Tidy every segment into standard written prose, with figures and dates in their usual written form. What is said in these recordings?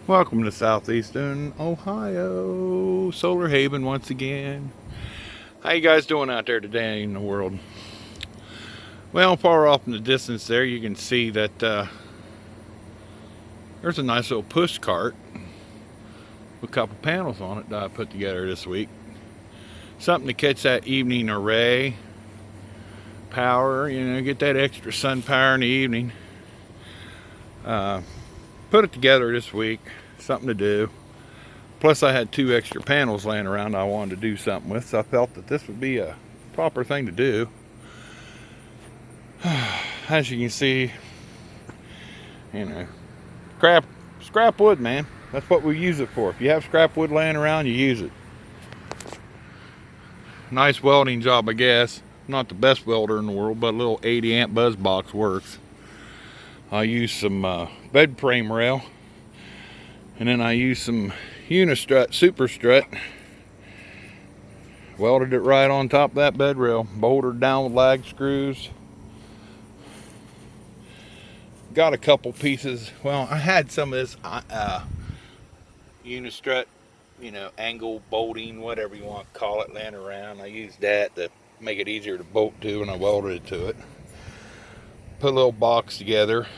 Welcome to Southeastern Ohio, Solar Haven once again. How you guys doing out there today in the world? Well, far off in the distance there, you can see that there's a nice little push cart with a couple panels on it that I put together this week. Something to catch that evening array power, get that extra sun power in the evening. Put it together this week, something to do. Plus I had 2 extra panels laying around I wanted to do something with, so I felt that this would be a proper thing to do. As you can see, scrap wood, man. That's what we use it for. If you have scrap wood laying around, you use it. Nice welding job, I guess. Not the best welder in the world, but a little 80 amp buzz box works. I use some bed frame rail, and then I use some Unistrut Super Strut. Welded it right on top of that bed rail, bolted down with lag screws. Got a couple pieces. Well, I had some of this Unistrut, angle bolting, whatever you want to call it, laying around. I used that to make it easier to bolt to, and I welded it to it. Put a little box together.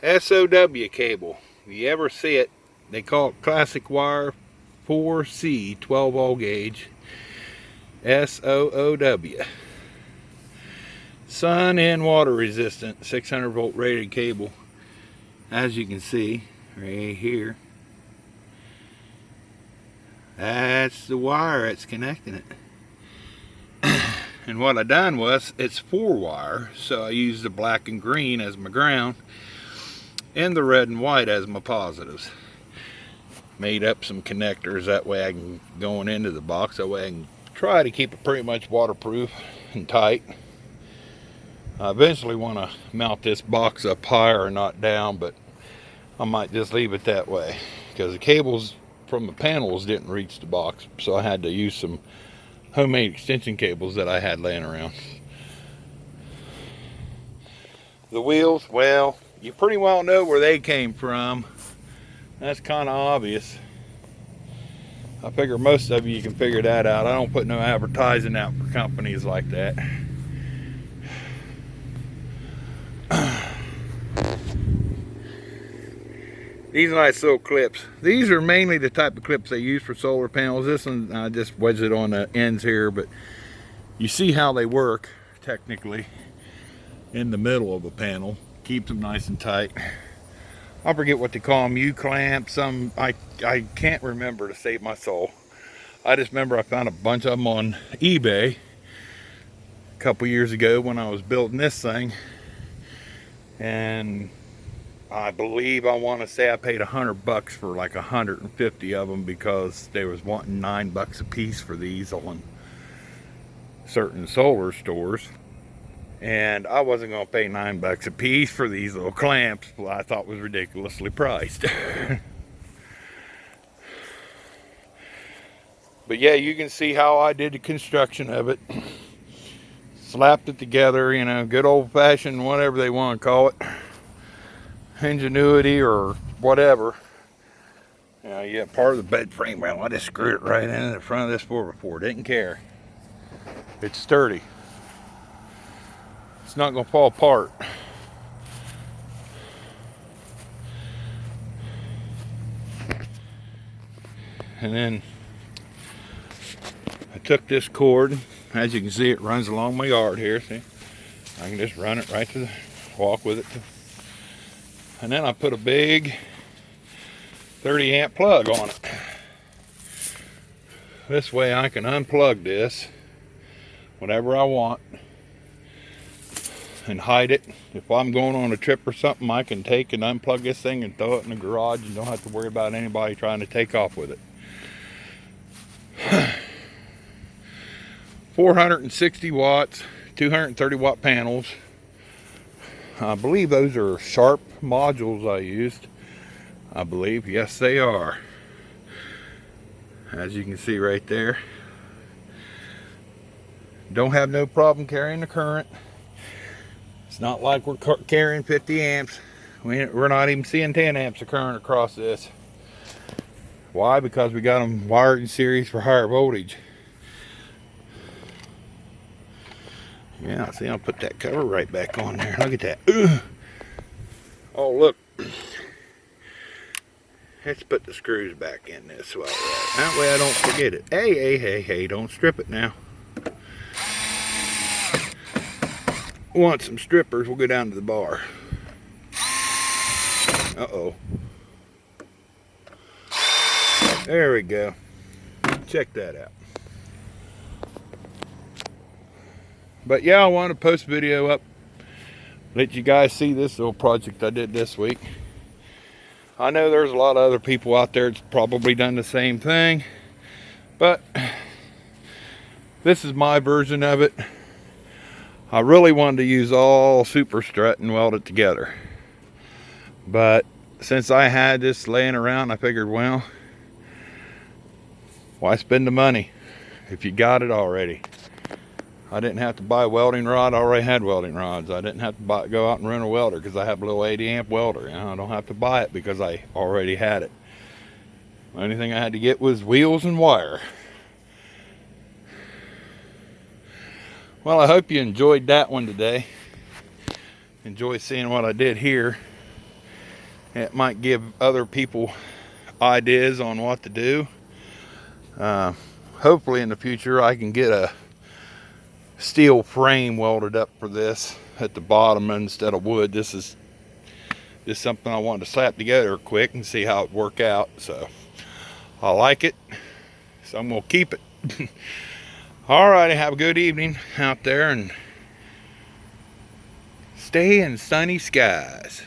SOW cable. If you ever see it, they call it classic wire 4C 12 volt gauge. SOOW. Sun and water resistant 600 volt rated cable. As you can see right here, that's the wire that's connecting it. And what I done was, it's 4-wire, so I used the black and green as my ground and the red and white as my positives. Made up some connectors, that way I can, going into the box, that way I can try to keep it pretty much waterproof and tight. I eventually want to mount this box up higher and not down, but I might just leave it that way because the cables from the panels didn't reach the box, so I had to use some homemade extension cables that I had laying around. The wheels, well, you pretty well know where they came from. That's kind of obvious. I figure most of you can figure that out. I don't put no advertising out for companies like that. These nice little clips. These are mainly the type of clips they use for solar panels. This one, I just wedged it on the ends here, but you see how they work technically in the middle of a panel. Keeps them nice and tight. I forget what they call them, U-clamps. I can't remember to save my soul. I just remember I found a bunch of them on eBay a couple years ago when I was building this thing, and I believe, I want to say I paid $100 for like 150 of them because they was wanting $9 a piece for these on certain solar stores, and I wasn't going to pay $9 a piece for these little clamps. Well, I thought was ridiculously priced. But yeah, you can see how I did the construction of it. Slapped it together, good old-fashioned, whatever they want to call it, ingenuity or whatever. Yeah, part of the bed frame. Well, I just screwed it right in the front of this 4x4. Didn't care. It's sturdy. It's not going to fall apart. And then I took this cord. As you can see, it runs along my yard here. See, I can just run it right to the walk with it. And then I put a big 30 amp plug on it. This way I can unplug this whenever I want and hide it. If I'm going on a trip or something, I can take and unplug this thing and throw it in the garage and don't have to worry about anybody trying to take off with it. 460 watts, 230 watt panels. I believe those are Sharp modules I used. I believe, yes they are. As you can see right there. Don't have no problem carrying the current. It's not like we're carrying 50 amps. We're not even seeing 10 amps of current across this. Why? Because we got them wired in series for higher voltage. Yeah, see, I'll put that cover right back on there. Look at that. Ugh. Oh, look. Let's put the screws back in this while we're at it. That way I don't forget it. Hey, don't strip it now. Want some strippers, we'll go down to the bar. Uh-oh. There we go. Check that out. But yeah, I want to post a video up, let you guys see this little project I did this week. I know there's a lot of other people out there that's probably done the same thing, but this is my version of it. I really wanted to use all super strut and weld it together, but since I had this laying around, I figured, well, why spend the money if you got it already? I didn't have to buy a welding rod. I already had welding rods. I didn't have to go out and rent a welder because I have a little 80 amp welder. You know, I don't have to buy it because I already had it. The only thing I had to get was wheels and wire. Well, I hope you enjoyed that one today. Enjoy seeing what I did here. It might give other people ideas on what to do. Hopefully in the future I can get a steel frame welded up for this at the bottom instead of wood. This is just something I wanted to slap together quick and see how it work out. So I like it, so I'm gonna keep it. Alrighty, have a good evening out there and stay in sunny skies.